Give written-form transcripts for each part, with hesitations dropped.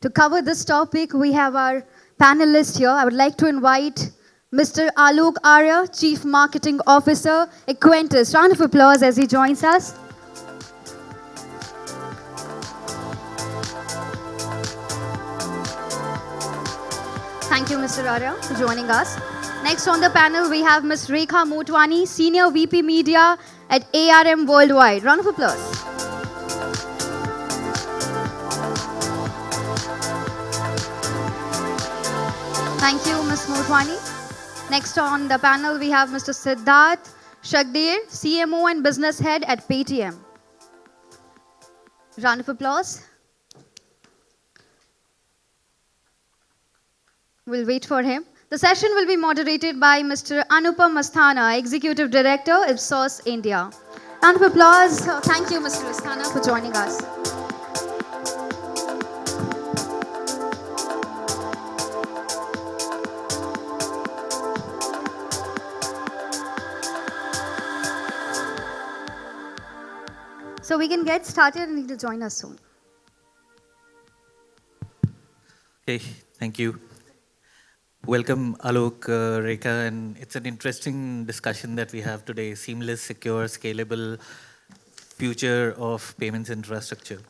To cover this topic, we have our panelists here. I would like to invite Mr. Alok Arya, Chief Marketing Officer, Equentis. Round of applause as he joins us. Thank you, Mr. Arya, for joining us. Next on the panel, we have Ms. Rekha Motwani, Senior VP Media at ARM Worldwide. Round of applause. Thank you, Ms. Motwani. Next on the panel, we have Mr. Sidharth, Shakdher, CMO and Business Head at Paytm. Round of applause. We'll wait for him. The session will be moderated by Mr. Anupam Asthana, Executive Director, Ipsos, India. Round of applause. Thank you, Mr. Asthana, for joining us. So we can get started and he'll join us soon. Okay, thank you. Welcome, Alok, Rekha, and it's an interesting discussion that we have today, seamless, secure, scalable future of payments infrastructure.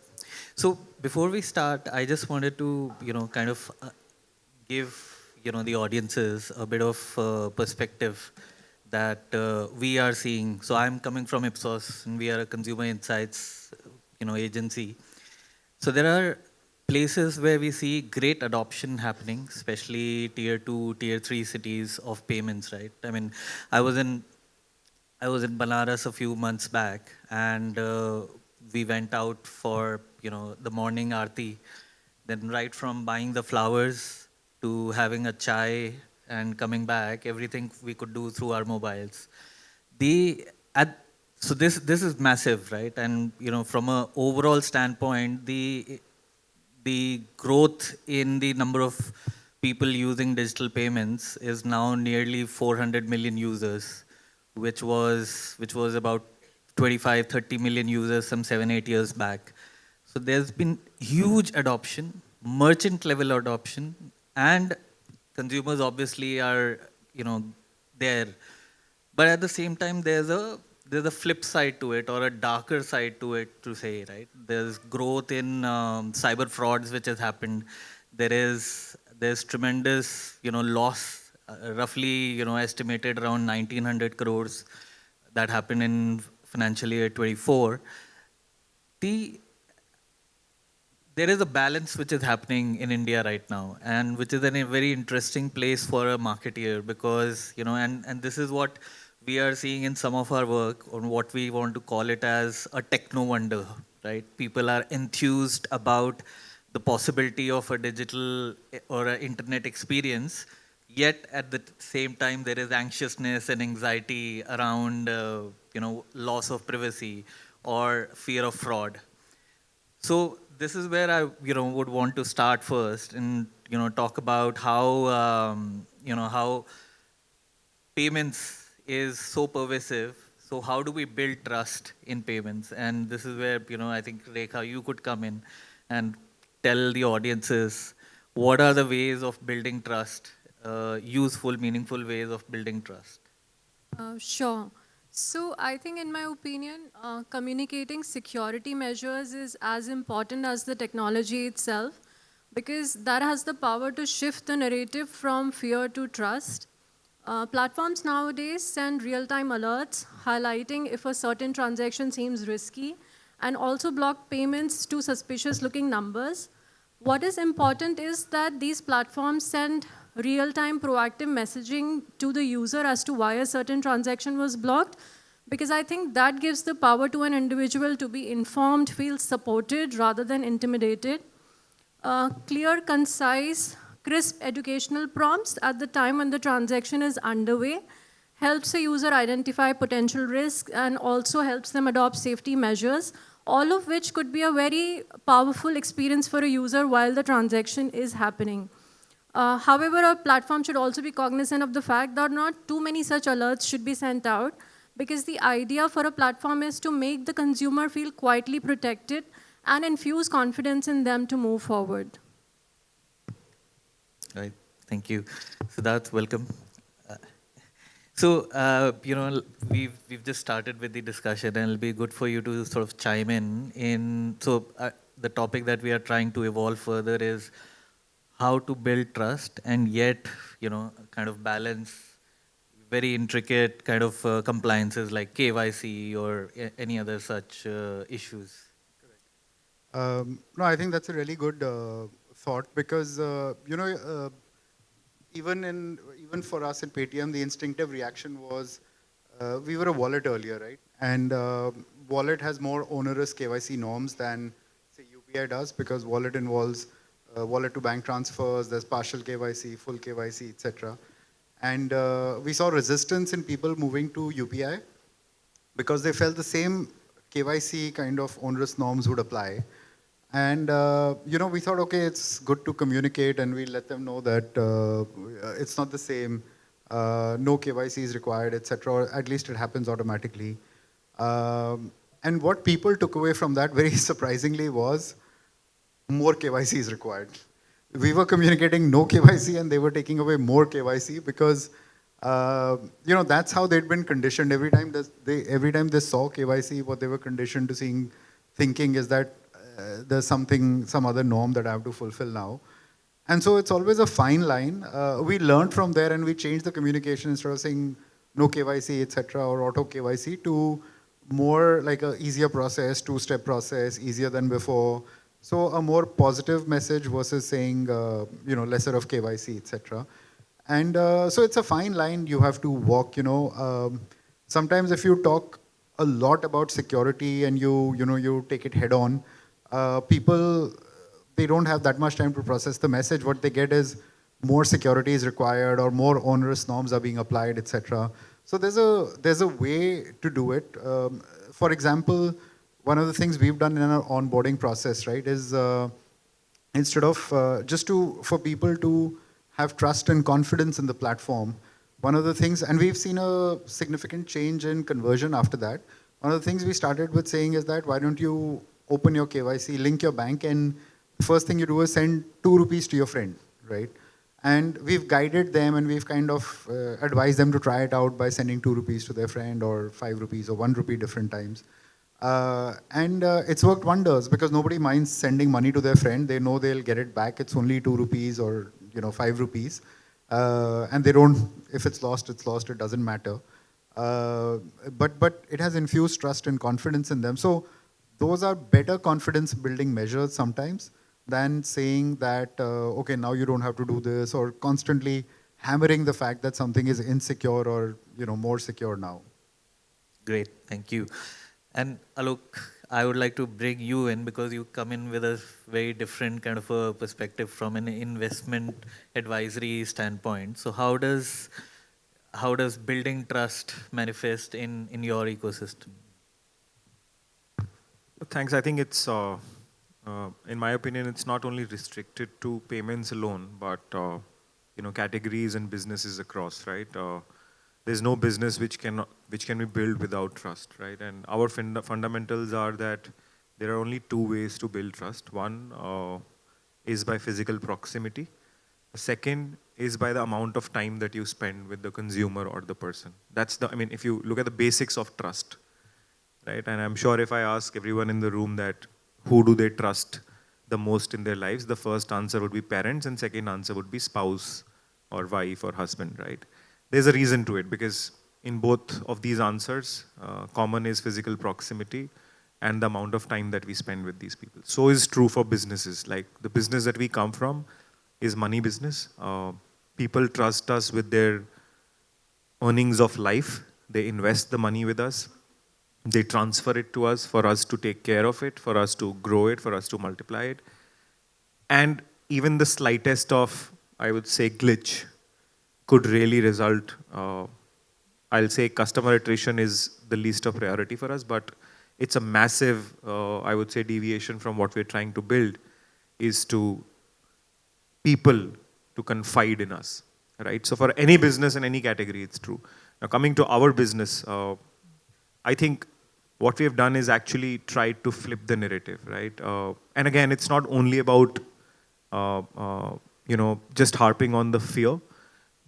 So before we start, I just wanted to, kind of give, the audiences a bit of perspective that we are seeing. So I'm coming from Ipsos, and we are a consumer insights, agency. So there are places where we see great adoption happening, especially tier 2, tier 3 cities of payments, right? I mean, I was in Banaras a few months back, and we went out for, the morning aarti. Then right from buying the flowers to having a chai and coming back, everything we could do through our mobiles. So this is massive, right? And from an overall standpoint, the growth in the number of people using digital payments is now nearly 400 million users, which was about 25, 30 million users some 7-8 years back. So there's been huge adoption, merchant level adoption, and consumers obviously are, there. But at the same time, there's a flip side to it, or a darker side to it, to say, right? There's growth in cyber frauds which has happened. There's tremendous, loss, roughly, estimated around 1,900 crores that happened in financial year 24. There is a balance which is happening in India right now, and which is a very interesting place for a marketeer, because, and this is what we are seeing in some of our work on what we want to call it as a techno wonder, right? People are enthused about the possibility of a digital or an internet experience, yet at the same time there is anxiousness and anxiety around, loss of privacy or fear of fraud. So this is where I, would want to start first and, talk about how, how payments is so pervasive. So how do we build trust in payments? And this is where, I think, Rekha, you could come in and tell the audiences what are the ways of building trust, useful, meaningful ways of building trust. Sure. So I think, in my opinion, communicating security measures is as important as the technology itself, because that has the power to shift the narrative from fear to trust. Platforms nowadays send real-time alerts highlighting if a certain transaction seems risky, and also block payments to suspicious-looking numbers. What is important is that these platforms send real-time proactive messaging to the user as to why a certain transaction was blocked, because I think that gives the power to an individual to be informed, feel supported rather than intimidated. Clear, concise, crisp educational prompts at the time when the transaction is underway helps a user identify potential risks and also helps them adopt safety measures, all of which could be a very powerful experience for a user while the transaction is happening. However, a platform should also be cognizant of the fact that not too many such alerts should be sent out, because the idea for a platform is to make the consumer feel quietly protected and infuse confidence in them to move forward. Right. Thank you. Sidharth, welcome. Uh, So, we've just started with the discussion, and it'll be good for you to sort of chime in. The topic that we are trying to evolve further is how to build trust and yet, kind of balance very intricate kind of compliances like KYC or any other such issues. No, I think that's a really good thought because even for us in Paytm, the instinctive reaction was we were a wallet earlier, right? And wallet has more onerous KYC norms than say UPI does because wallet involves wallet to bank transfers. There's partial KYC, full KYC, etc. And we saw resistance in people moving to UPI because they felt the same KYC kind of onerous norms would apply. And we thought, okay, it's good to communicate, and we let them know that it's not the same. No KYC is required, etc. Or at least it happens automatically. And what people took away from that, very surprisingly, was more KYC is required. We were communicating no KYC, and they were taking away more KYC because that's how they'd been conditioned. Every time they saw KYC, what they were conditioned to thinking is that there's some other norm that I have to fulfill now. And so it's always a fine line. We learned from there, and we changed the communication instead of saying no KYC, etc., or auto KYC to more like a easier process, two-step process, easier than before. So a more positive message versus saying lesser of KYC, etc. And so it's a fine line you have to walk. Sometimes if you talk a lot about security and you take it head on, people, they don't have that much time to process the message. What they get is more security is required or more onerous norms are being applied, etc. So there's a way to do it. For example, one of the things we've done in our onboarding process, right, is instead of for people to have trust and confidence in the platform, one of the things, and we've seen a significant change in conversion after that. One of the things we started with saying is that why don't you open your KYC, link your bank, and the first thing you do is send 2 rupees to your friend, right? And we've guided them and we've kind of advised them to try it out by sending 2 rupees to their friend or 5 rupees or 1 rupee different times. And it's worked wonders because nobody minds sending money to their friend. They know they'll get it back. It's only 2 rupees or 5 rupees. And they don't, if it's lost, it doesn't matter. But it has infused trust and confidence in them. So those are better confidence building measures sometimes than saying that, okay, now you don't have to do this, or constantly hammering the fact that something is insecure or more secure now. Great, thank you. And Alok, I would like to bring you in because you come in with a very different kind of a perspective from an investment advisory standpoint. So how does building trust manifest in your ecosystem? Thanks. I think it's, in my opinion, it's not only restricted to payments alone, but categories and businesses across, right? There's no business which can be built without trust, right? And our fundamentals are that there are only two ways to build trust. One is by physical proximity. The second is by the amount of time that you spend with the consumer or the person. If you look at the basics of trust, right? And I'm sure if I ask everyone in the room that who do they trust the most in their lives, the first answer would be parents and second answer would be spouse or wife or husband, right? There's a reason to it because in both of these answers, common is physical proximity and the amount of time that we spend with these people. So is true for businesses. Like the business that we come from is money business. People trust us with their earnings of life. They invest the money with us. They transfer it to us for us to take care of it, for us to grow it, for us to multiply it. And even the slightest of, I would say, glitch could really result, I'll say customer attrition is the least of priority for us, but it's a massive, I would say, deviation from what we're trying to build is to people to confide in us, right? So for any business in any category, it's true. Now coming to our business, I think what we have done is actually try to flip the narrative, right? And again, it's not only about just harping on the fear,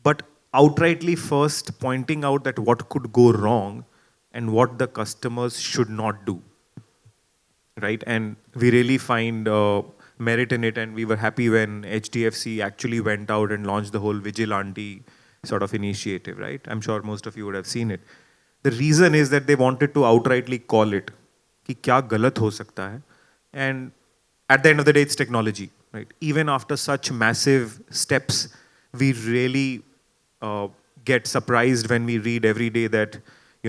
but outrightly first pointing out that what could go wrong and what the customers should not do, right? And we really find merit in it, and we were happy when HDFC actually went out and launched the whole vigilante sort of initiative, right? I'm sure most of you would have seen it. The reason is that they wanted to outrightly call it कि क्या गलत हो सकता है, and at the end of the day, it's technology, right? Even after such massive steps, we really get surprised when we read every day that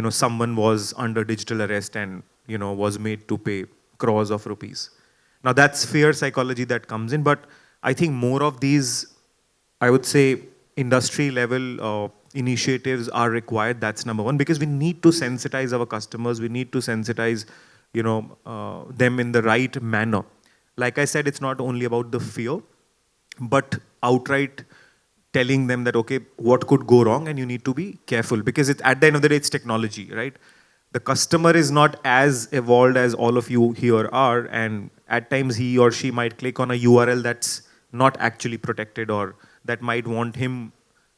someone was under digital arrest and was made to pay crores of rupees. Now that's fear psychology that comes in, but I think more of these, I would say, industry level initiatives are required. That's number one, because we need to sensitize our customers. We need to sensitize them in the right manner. Like I said, it's not only about the fear, but outright telling them that, okay, what could go wrong and you need to be careful, because at the end of the day, it's technology, right? The customer is not as evolved as all of you here are, and at times he or she might click on a URL that's not actually protected, or that might want him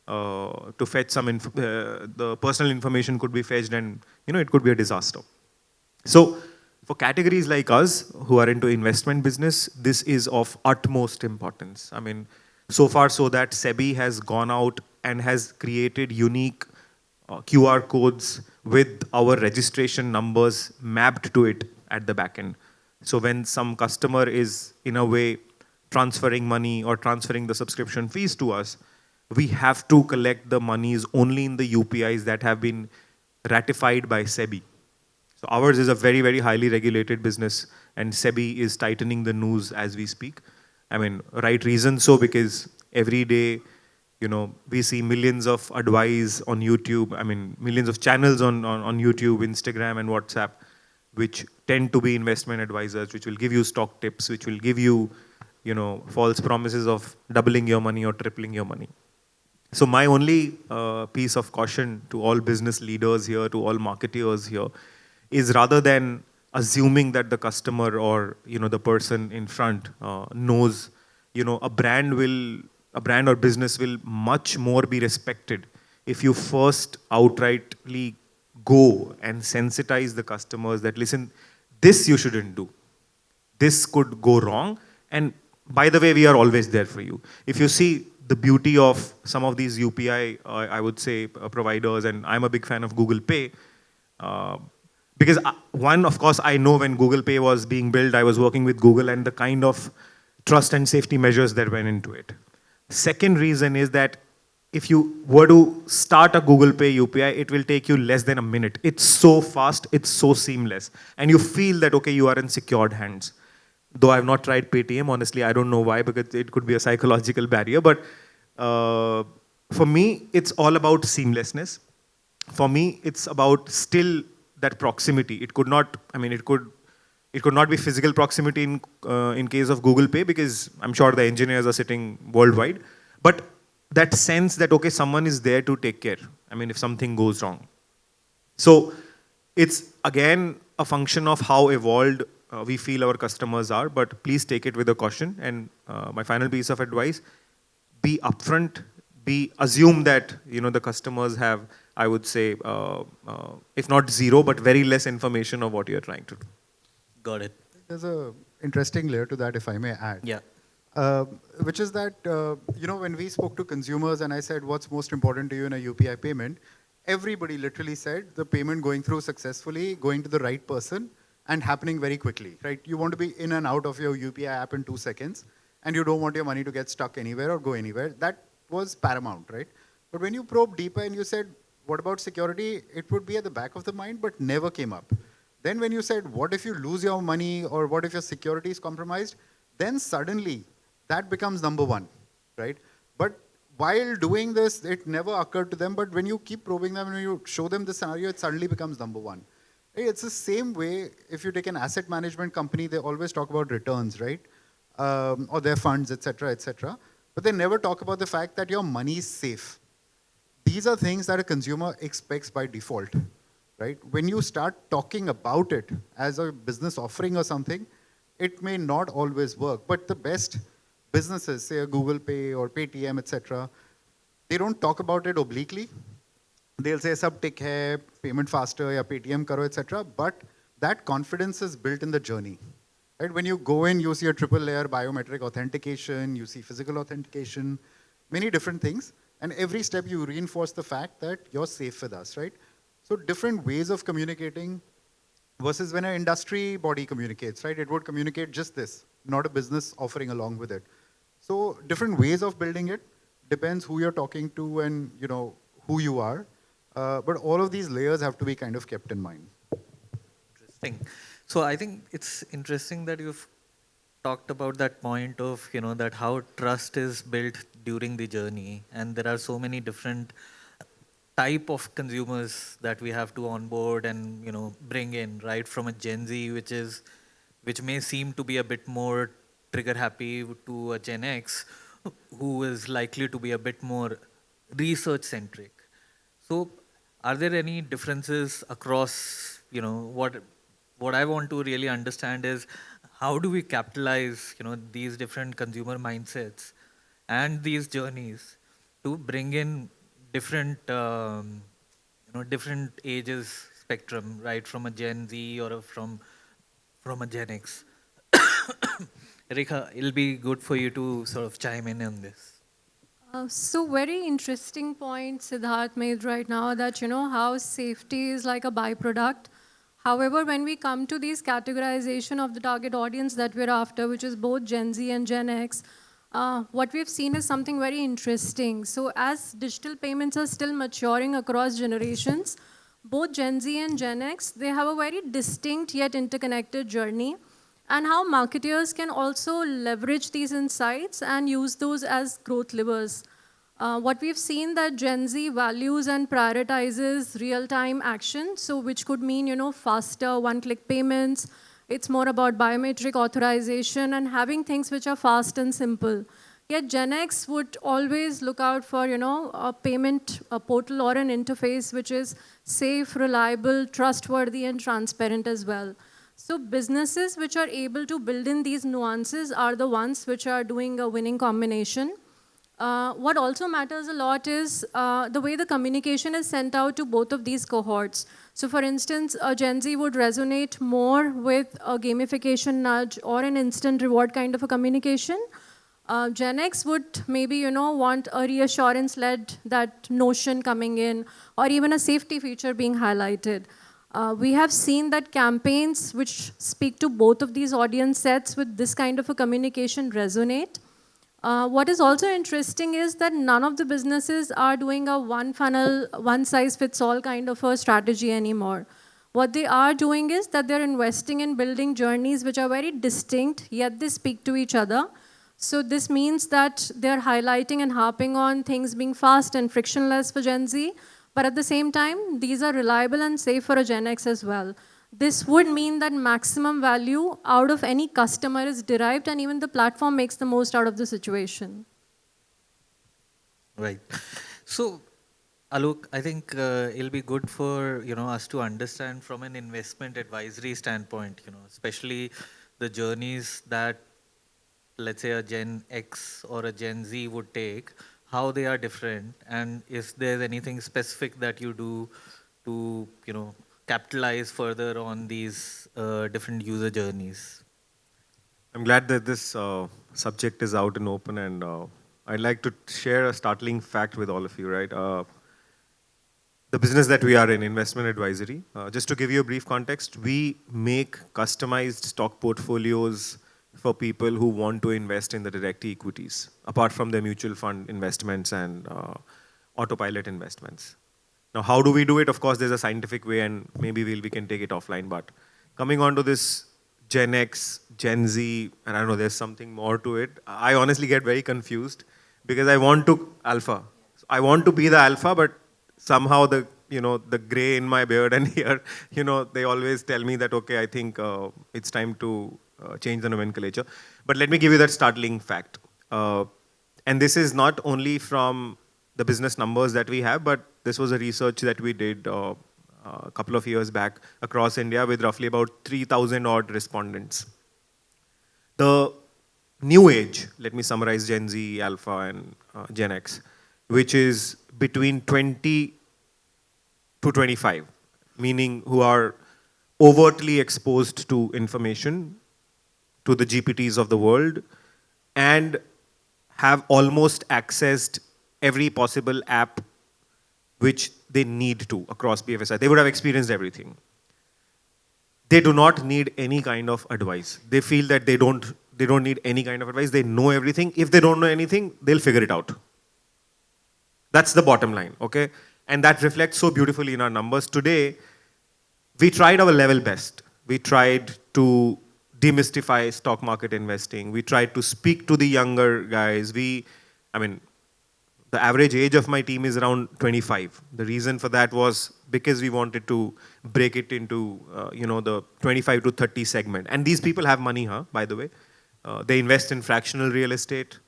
to fetch some, the personal information could be fetched, and it could be a disaster. So for categories like us who are into investment business, this is of utmost importance. I mean, so far so that SEBI has gone out and has created unique QR codes with our registration numbers mapped to it at the back end. So when some customer is in a way transferring money or transferring the subscription fees to us, we have to collect the monies only in the UPIs that have been ratified by SEBI. So ours is a very, very highly regulated business, and SEBI is tightening the noose as we speak. I mean, right reason so, because every day, we see millions of advice on YouTube. I mean, millions of channels on YouTube, Instagram, and WhatsApp, which tend to be investment advisors, which will give you stock tips, which will give you, false promises of doubling your money or tripling your money. So my only piece of caution to all business leaders here, to all marketeers here, is rather than assuming that the customer or the person in front knows, a brand or business will much more be respected if you first outrightly go and sensitize the customers that, listen, this you shouldn't do. This could go wrong. And by the way, we are always there for you. If you see the beauty of some of these UPI, I would say, providers, and I'm a big fan of Google Pay, because one, of course, I know when Google Pay was being built, I was working with Google and the kind of trust and safety measures that went into it. Second reason is that if you were to start a Google Pay UPI, it will take you less than a minute. It's so fast, it's so seamless. And you feel that, okay, you are in secured hands. Though I've not tried Paytm, honestly, I don't know why, because it could be a psychological barrier. But for me, it's all about seamlessness. For me, it's about still that proximity. It could not, it could not be physical proximity in case of Google Pay, because I'm sure the engineers are sitting worldwide. But that sense that, okay, someone is there to take care, if something goes wrong. So it's, again, a function of how evolved we feel our customers are, but please take it with a caution. And my final piece of advice, be upfront, assume that, the customers have, I would say, if not zero, but very less information of what you're trying to do. Got it. There's an interesting layer to that, if I may add. Yeah. Which is that, when we spoke to consumers and I said, what's most important to you in a UPI payment, everybody literally said the payment going through successfully, going to the right person, and happening very quickly, right? You want to be in and out of your UPI app in 2 seconds, and you don't want your money to get stuck anywhere or go anywhere. That was paramount, right? But when you probe deeper and you said, what about security? It would be at the back of the mind, but never came up. Then when you said, what if you lose your money, or what if your security is compromised? Then suddenly that becomes number one, right? But while doing this, it never occurred to them. But when you keep probing them and you show them the scenario, it suddenly becomes number one. It's the same way if you take an asset management company, they always talk about returns, right? Or their funds, etc., etc. But they never talk about the fact that your money is safe. These are things that a consumer expects by default, right? When you start talking about it as a business offering or something, it may not always work. But the best businesses, say a Google Pay or Paytm, etc., they don't talk about it obliquely. They'll say sab tick hai, payment faster, ya Paytm karo, etc. But that confidence is built in the journey. Right? When you go in, you see a triple layer biometric authentication, you see physical authentication, many different things. And every step you reinforce the fact that you're safe with us, right? So different ways of communicating versus when an industry body communicates, right? It would communicate just this, not a business offering along with it. So different ways of building it depends who you're talking to and who you are. But all of these layers have to be kind of kept in mind. Interesting. So I think it's interesting that you've talked about that point of, that how trust is built during the journey. And there are so many different type of consumers that we have to onboard and, bring in, right? From a Gen Z, which may seem to be a bit more trigger happy, to a Gen X, who is likely to be a bit more research centric. So are there any differences across, what I want to really understand is how do we capitalize, these different consumer mindsets and these journeys to bring in different, different ages spectrum, right? From a Gen Z or from a Gen X. Rekha, it'll be good for you to sort of chime in on this. So very interesting point Sidharth made right now that, how safety is like a byproduct. However, when we come to these categorization of the target audience that we're after, which is both Gen Z and Gen X, what we've seen is something very interesting. So as digital payments are still maturing across generations, both Gen Z and Gen X, they have a very distinct yet interconnected journey, and how marketers can also leverage these insights and use those as growth levers. What we've seen that Gen Z values and prioritizes real-time action, so which could mean, faster one-click payments. It's more about biometric authorization and having things which are fast and simple. Yet Gen X would always look out for, a payment a portal or an interface which is safe, reliable, trustworthy, and transparent as well. So businesses which are able to build in these nuances are the ones which are doing a winning combination. What also matters a lot is the way the communication is sent out to both of these cohorts. So for instance, a Gen Z would resonate more with a gamification nudge or an instant reward kind of a communication. Gen X would maybe, want a reassurance-led, that notion coming in, or even a safety feature being highlighted. We have seen that campaigns which speak to both of these audience sets with this kind of a communication resonate. What is also interesting is that none of the businesses are doing a one funnel, one size fits all kind of a strategy anymore. What they are doing is that they're investing in building journeys which are very distinct, yet they speak to each other. So this means that they're highlighting and harping on things being fast and frictionless for Gen Z, but at the same time, these are reliable and safe for a Gen X as well. This would mean that maximum value out of any customer is derived, and even the platform makes the most out of the situation. Right. So, Alok, I think it'll be good for us to understand from an investment advisory standpoint, especially the journeys that, let's say, a Gen X or a Gen Z would take, how they are different, and if there's anything specific that you do to, capitalize further on these different user journeys. I'm glad that this subject is out and open, and I'd like to share a startling fact with all of you, right? The business that we are in, investment advisory, just to give you a brief context, we make customized stock portfolios for people who want to invest in the direct equities, apart from their mutual fund investments and autopilot investments. Now, how do we do it? Of course, there's a scientific way, and maybe we can take it offline. But coming on to this Gen X, Gen Z, and I don't know, there's something more to it. I honestly get very confused because I want to alpha. I want to be the alpha, but somehow the gray in my beard and here, they always tell me that, okay, I think it's time to change the nomenclature. But let me give you that startling fact. And this is not only from the business numbers that we have, but this was a research that we did a couple of years back across India with roughly about 3,000 odd respondents. The new age, let me summarize Gen Z, Alpha, and Gen X, which is between 20 to 25, meaning who are overtly exposed to information, to the GPTs of the world, and have almost accessed every possible app which they need to across BFSI. They would have experienced everything. They do not need any kind of advice. They feel that they don't need any kind of advice. They know everything. If they don't know anything, they'll figure it out. That's the bottom line, okay? And that reflects so beautifully in our numbers. Today, we tried our level best. We tried to demystify stock market investing. We tried to speak to the younger guys. The average age of my team is around 25. The reason for that was because we wanted to break it into, the 25 to 30 segment. And these people have money, by the way. They invest in fractional real estate.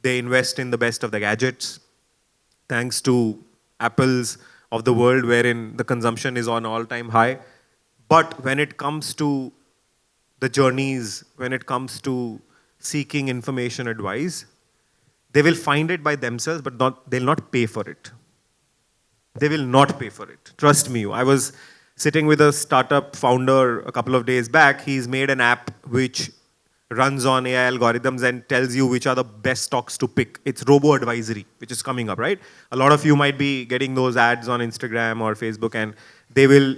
They invest in the best of the gadgets. Thanks to Apples of the world, wherein the consumption is on all-time high. But when it comes to the journeys, when it comes to seeking information advice, they will find it by themselves, but they'll not pay for it. They will not pay for it. Trust me. I was sitting with a startup founder a couple of days back. He's made an app which runs on AI algorithms and tells you which are the best stocks to pick. It's robo-advisory, which is coming up, right? A lot of you might be getting those ads on Instagram or Facebook, and they will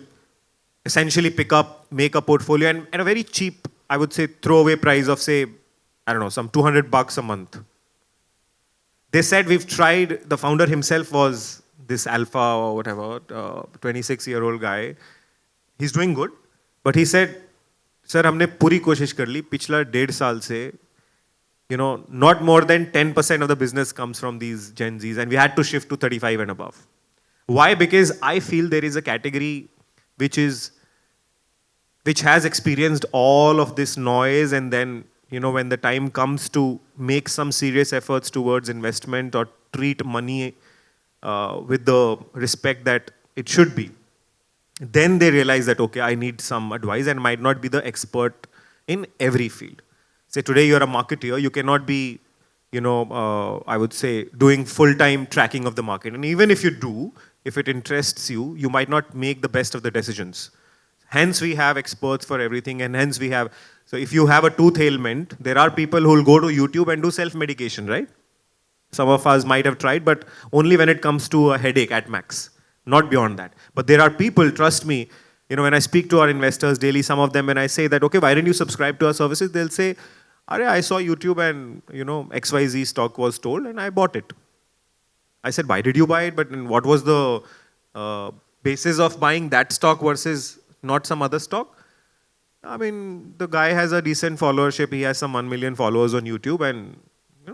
essentially make a portfolio, and at a very cheap, I would say, throwaway price of, say, I don't know, some $200 a month. They said, we've tried, the founder himself was this alpha or whatever, 26-year-old guy. He's doing good, but he said, sir, हमने पूरी कोशिश कर ली, पिछला 1.5 साल से, not more than 10% of the business comes from these Gen Zs, and we had to shift to 35 and above. Why? Because I feel there is a category which has experienced all of this noise, and then, when the time comes to make some serious efforts towards investment or treat money with the respect that it should be, then they realize that, okay, I need some advice, and might not be the expert in every field. Say today you're a marketeer, you cannot be, I would say, doing full-time tracking of the market. And even if you do, if it interests you, you might not make the best of the decisions. Hence we have experts for everything, and hence we have, so if you have a tooth ailment, there are people who will go to YouTube and do self-medication, right? Some of us might have tried, but only when it comes to a headache at max. Not beyond that. But there are people, trust me, when I speak to our investors daily, some of them, when I say that, okay, why didn't you subscribe to our services? They'll say, Arya, I saw YouTube and, XYZ stock was told and I bought it. I said, why did you buy it? But what was the basis of buying that stock versus not some other stock? The guy has a decent followership. He has some 1 million followers on YouTube, and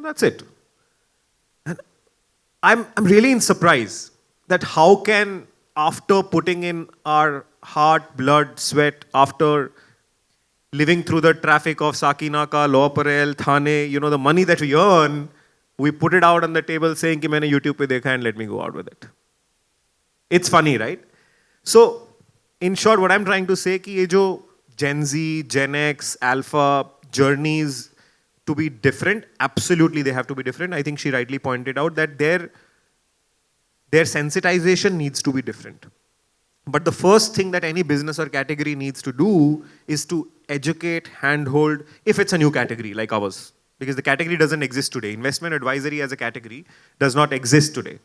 that's it. And I'm really in surprise that how can, after putting in our heart, blood, sweat, after living through the traffic of Sakinaka, Law Parel, Thane, the money that we earn, we put it out on the table saying कि मैंने YouTube पे देखा and let me go out with it. It's funny, right? So, in short, what I'm trying to say कि ये जो Gen Z, Gen X, Alpha journeys to be different, absolutely they have to be different. I think she rightly pointed out that their sensitization needs to be different. But the first thing that any business or category needs to do is to educate, handhold, if it's a new category like ours. Because the category doesn't exist today. Investment advisory as a category does not exist today.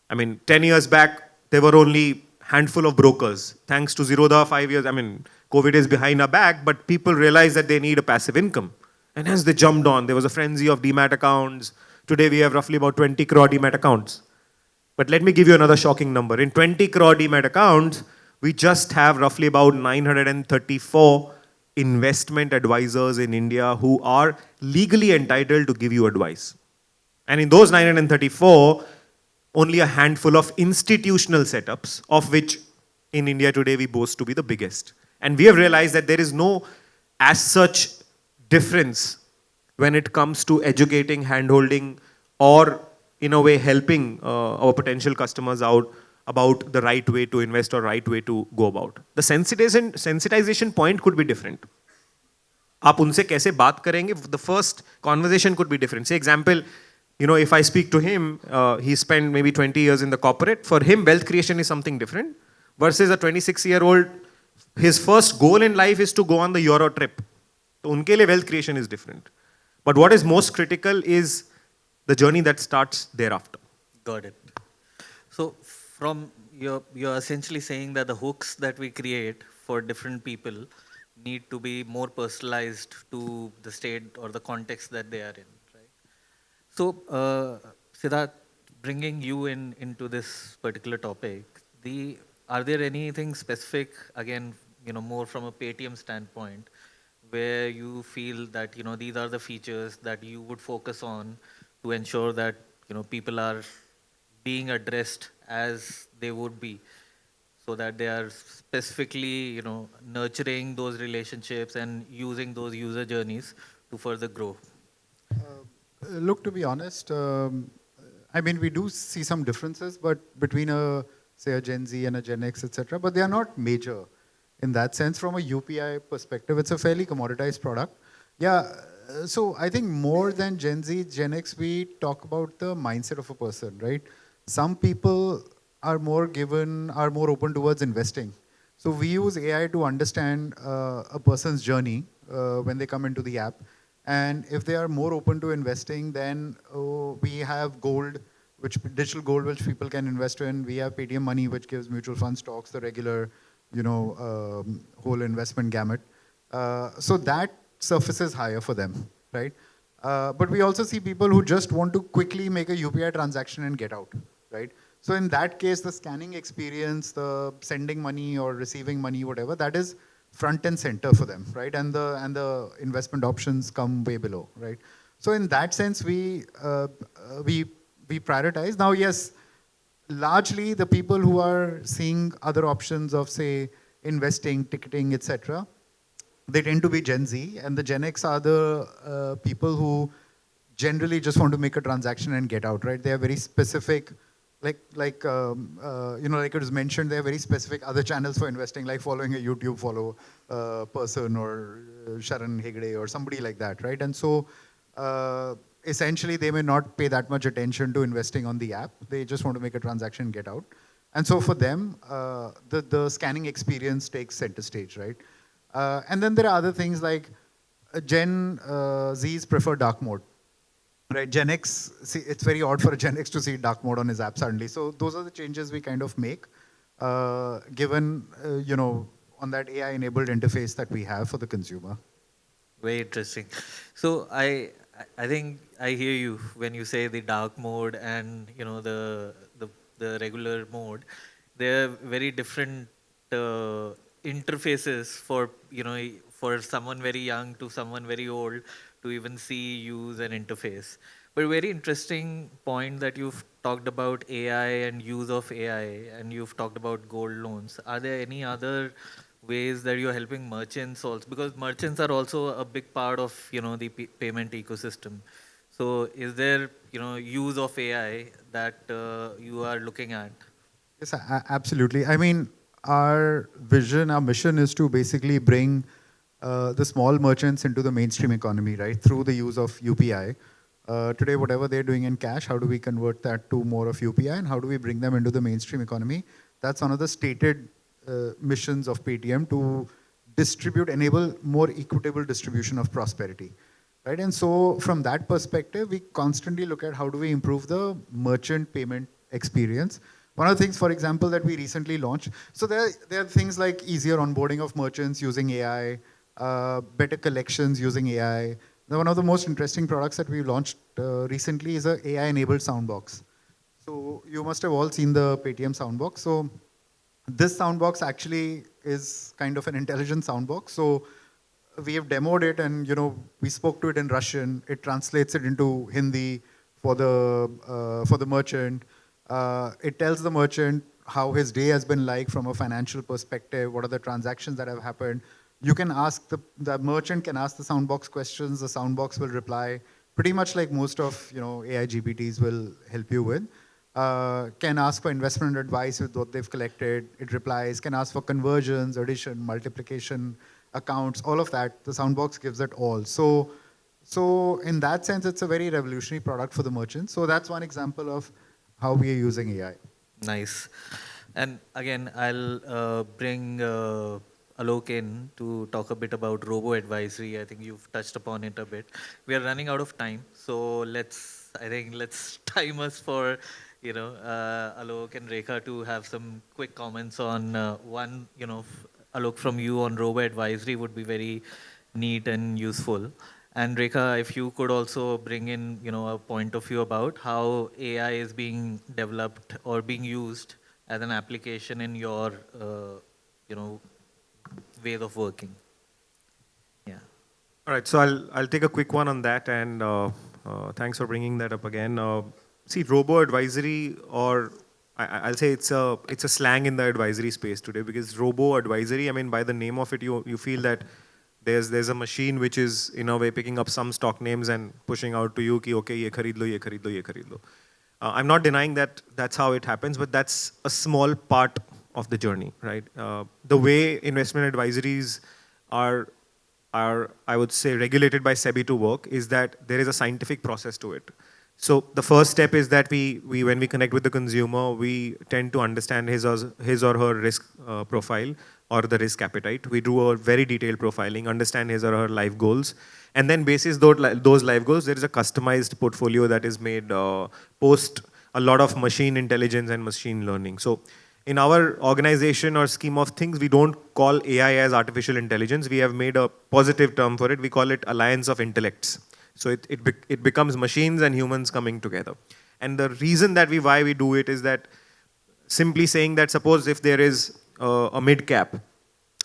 10 years back, there were only handful of brokers. Thanks to Zerodha, 5 years, COVID is behind our back, but people realized that they need a passive income. And hence they jumped on. There was a frenzy of demat accounts. Today we have roughly about 20 crore demat accounts. But let me give you another shocking number. In 20 crore demat accounts, we just have roughly about 934 investment advisors in India who are legally entitled to give you advice. And in those 934, only a handful of institutional setups, of which in India today we boast to be the biggest. And we have realized that there is no as such difference when it comes to educating, handholding, or in a way helping our potential customers out about the right way to invest or right way to go about. The sensitization point could be different. आप उनसे कैसे बात करेंगे, the first conversation could be different. Say example, if I speak to him, he spent maybe 20 years in the corporate. For him, wealth creation is something different versus a 26-year-old, his first goal in life is to go on the Euro trip. So उनके लिए wealth creation is different. But what is most critical is the journey that starts thereafter. Got it. So from you're essentially saying that the hooks that we create for different people need to be more personalized to the state or the context that they are in, right? So Sidharth, bringing you into this particular topic, are there anything specific, again, more from a Paytm standpoint, where you feel that these are the features that you would focus on to ensure that people are being addressed as they would be, so that they are specifically nurturing those relationships and using those user journeys to further grow? Look, to be honest, I mean, we do see some differences, but between say a Gen Z and a Gen X, etc. But they are not major in that sense. From a UPI perspective, it's a fairly commoditized product. Yeah. So I think more than Gen Z, Gen X, we talk about the mindset of a person, right? Some people are more open towards investing. So we use AI to understand a person's journey when they come into the app. And if they are more open to investing, then we have gold, digital gold, which people can invest in. We have Paytm Money, which gives mutual fund stocks, the regular, whole investment gamut. So that surface is higher for them, right? But we also see people who just want to quickly make a UPI transaction and get out, right? So in that case, the scanning experience, the sending money or receiving money, whatever, that is front and center for them, right? And the investment options come way below, right? So in that sense, we prioritize. Now, yes, largely the people who are seeing other options of, say, investing, ticketing, etc., they tend to be Gen Z, and the Gen X are the people who generally just want to make a transaction and get out, right? They are very specific, like it was mentioned, they have very specific other channels for investing, like following a YouTube person or Sharan Hegde or somebody like that, right? And so essentially they may not pay that much attention to investing on the app. They just want to make a transaction and get out. And so for them, the scanning experience takes center stage, right? And then there are other things like Gen Zs prefer dark mode. Right, Gen X, see, it's very odd for a Gen X to see dark mode on his app suddenly. So those are the changes we kind of make, given, on that AI-enabled interface that we have for the consumer. Very interesting. So I think I hear you when you say the dark mode and the regular mode. They're very different interfaces for for someone very young to someone very old to even see, use, and interface. But very interesting point that you've talked about AI and use of AI, and you've talked about gold loans. Are there any other ways that you're helping merchants also? Because merchants are also a big part of the payment ecosystem. So is there use of AI that you are looking at? Yes, absolutely. I mean, our vision, our mission is to basically bring the small merchants into the mainstream economy, right, through the use of UPI. Today, whatever they're doing in cash, how do we convert that to more of UPI, and how do we bring them into the mainstream economy? That's one of the stated missions of Paytm, to enable more equitable distribution of prosperity, right? And so from that perspective, we constantly look at how do we improve the merchant payment experience. One of the things, for example, that we recently launched, so there are things like easier onboarding of merchants using AI, better collections using AI. Now, one of the most interesting products that we launched recently is an AI-enabled soundbox. So you must have all seen the Paytm soundbox. So this soundbox actually is kind of an intelligent soundbox. So we have demoed it, and we spoke to it in Russian. It translates it into Hindi for the merchant. It tells the merchant how his day has been like from a financial perspective, what are the transactions that have happened. You can ask, the merchant can ask the soundbox questions, the soundbox will reply, pretty much like most of AI GPTs will help you with. Can ask for investment advice with what they've collected, it replies, can ask for conversions, addition, multiplication, accounts, all of that. The Soundbox gives it all. So in that sense, it's a very revolutionary product for the merchant. So that's one example of how we are using AI. Nice. And again, I'll bring Alok in to talk a bit about robo-advisory. I think you've touched upon it a bit. We are running out of time, so let's time us for, Alok and Rekha to have some quick comments on one, Alok, from you on robo-advisory would be very neat and useful. And Rekha, if you could also bring in, a point of view about how AI is being developed or being used as an application in your, you know, ways of working. Yeah. All right, so I'll take a quick one on that, and thanks for bringing that up again. See, robo advisory, or I'll say it's a slang in the advisory space today, because robo advisory, I mean, by the name of it, you feel that there's a machine which is in a way picking up some stock names and pushing out to you ki okay, ye kharid lo, ye kharid lo, ye kharid lo. I'm not denying that that's how it happens, but that's a small part of the journey, right? The way investment advisories are, I would say, regulated by SEBI to work is that there is a scientific process to it. So the first step is that we when we connect with the consumer, we tend to understand his or her risk profile or the risk appetite. We do a very detailed profiling, understand his or her life goals, and then basis those life goals, there is a customized portfolio that is made post a lot of machine intelligence and machine learning. So in our organization or scheme of things, we don't call AI as artificial intelligence. We have made a positive term for it. We call it alliance of intellects. So it becomes machines and humans coming together. And the reason that why we do it is that simply saying that suppose if there is a mid cap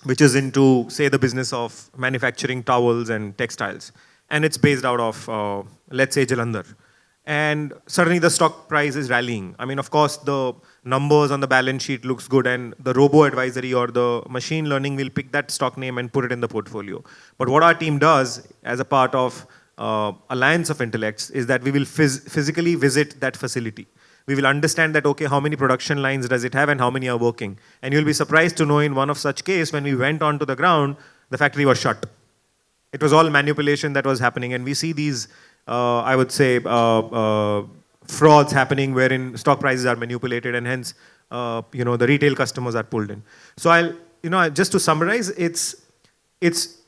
which is into, say, the business of manufacturing towels and textiles, and it's based out of, let's say, Jalandhar, and suddenly the stock price is rallying. I mean, of course, the numbers on the balance sheet looks good, and the robo advisory or the machine learning will pick that stock name and put it in the portfolio. But what our team does as a part of alliance of intellects is that we will physically visit that facility. We will understand that, okay, how many production lines does it have and how many are working. And you'll be surprised to know in one of such case, when we went onto the ground, the factory was shut. It was all manipulation that was happening. And we see these, I would say, frauds happening wherein stock prices are manipulated, and hence, the retail customers are pulled in. So just to summarize, it's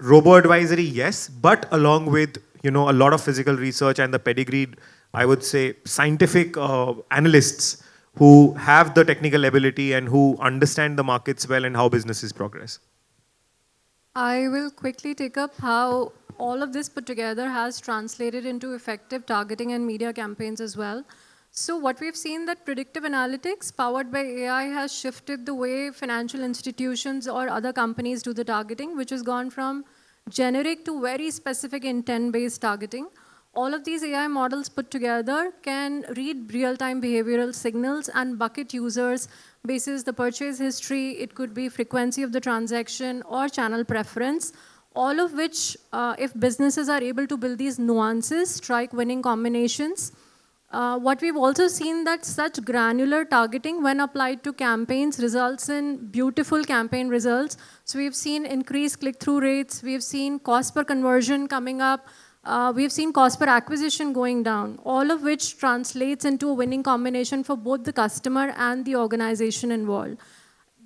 robo-advisory, yes, but along with, a lot of physical research and the pedigreed, I would say, scientific analysts who have the technical ability and who understand the markets well and how businesses progress. I will quickly take up how all of this put together has translated into effective targeting and media campaigns as well. So what we've seen that predictive analytics powered by AI has shifted the way financial institutions or other companies do the targeting, which has gone from generic to very specific intent-based targeting. All of these AI models put together can read real-time behavioral signals and bucket users basis the purchase history. It could be frequency of the transaction or channel preference, all of which, if businesses are able to build these nuances, strike winning combinations. What we've also seen that such granular targeting when applied to campaigns results in beautiful campaign results. So we've seen increased click-through rates, we've seen cost per conversion coming up, we've seen cost per acquisition going down, all of which translates into a winning combination for both the customer and the organization involved.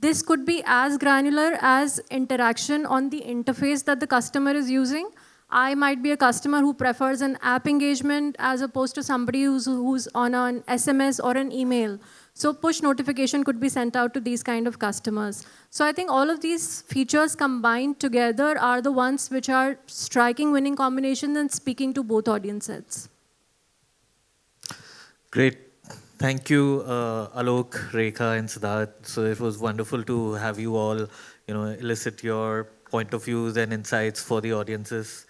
This could be as granular as interaction on the interface that the customer is using. I might be a customer who prefers an app engagement as opposed to somebody who's on an SMS or an email. So push notification could be sent out to these kind of customers. So I think all of these features combined together are the ones which are striking winning combinations and speaking to both audience sets. Great. Thank you, Alok, Rekha, and Sidharth. So it was wonderful to have you all, elicit your point of views and insights for the audiences.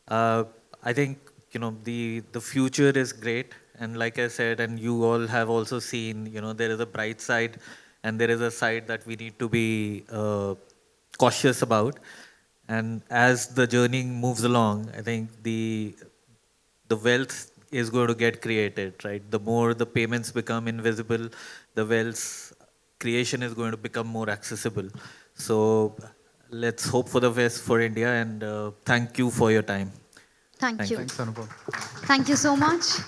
I think, the future is great. And like I said, and you all have also seen, there is a bright side and there is a side that we need to be cautious about. And as the journey moves along, I think the wealth is going to get created, right? The more the payments become invisible, the wealth creation is going to become more accessible. So let's hope for the best for India, and thank you for your time. Thank you. Thanks, Anupam. Thank you so much.